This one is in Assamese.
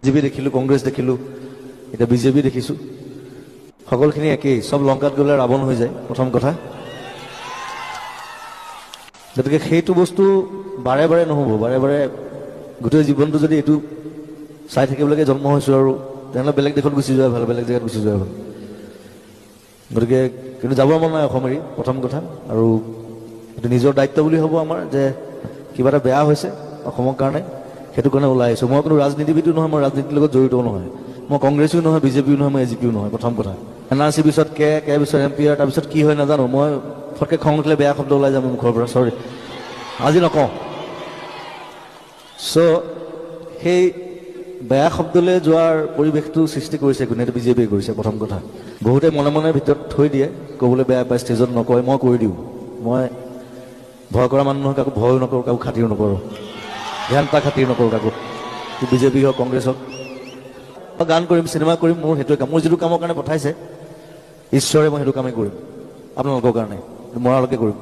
বিজেপি দেখিলোঁ, কংগ্ৰেছ দেখিলোঁ, এতিয়া বিজেপি দেখিছোঁ। সকলোখিনি একেই, চব লংকাত গ'লে ৰাৱণ হৈ যায়, প্ৰথম কথা। গতিকে সেইটো বস্তু বাৰে বাৰে নহ'ব, বাৰে বাৰে গোটেই জীৱনটো যদি এইটো চাই থাকিবলৈকে জন্ম হৈছোঁ আৰু তেনেহ'লে বেলেগ দেশত গুচি যোৱা ভাল, বেলেগ জেগাত গুচি যোৱা ভাল। গতিকে কিন্তু যাব মন নাই অসম এৰি, প্ৰথম কথা। আৰু এইটো নিজৰ দায়িত্ব বুলি হ'ব আমাৰ, যে কিবা এটা বেয়া হৈছে অসমৰ কাৰণে, সেইটো কাৰণে ওলাই আহিছোঁ। মই কোনো ৰাজনীতিবিদো নহয়, মই ৰাজনীতিৰ লগত জড়িতও নহয়, মই কংগ্ৰেছো নহয়, বিজেপিও নহয়, মই এজিপিও নহয়, প্ৰথম কথা। NRC পিছত কে পিছত MPR, তাৰপিছত কি হয় নাজানো। মই ফটকৈ খং উঠিলে বেয়া শব্দ ওলাই যাম মুখৰ পৰা, চৰি, আজি নকওঁ। চ' সেই বেয়া শব্দলৈ যোৱাৰ পৰিৱেশটো সৃষ্টি কৰিছে কোনে? এইটো বিজেপিয়ে কৰিছে, প্ৰথম কথা। বহুতে মনে মনে ভিতৰত থৈ দিয়ে, ক'বলৈ বেয়া পায়, ষ্টেজত নকয়, মই কৰি দিওঁ। মই ভয় কৰা মানুহ নহয়, কাকো ভয়ো নকৰোঁ, কাকো খাতিৰো নকৰোঁ, ধ্যানতা খাতিৰ নকৰোঁ কাকো, বিজেপি হওক কংগ্ৰেছ হওক। মই গান কৰিম, চিনেমা কৰিম, মোৰ সেইটোৱে কাম। মোৰ যিটো কামৰ কাৰণে পঠাইছে ঈশ্বৰে, মই সেইটো কামেই কৰিম আপোনালোকৰ কাৰণে, মৰালৈকে কৰিম।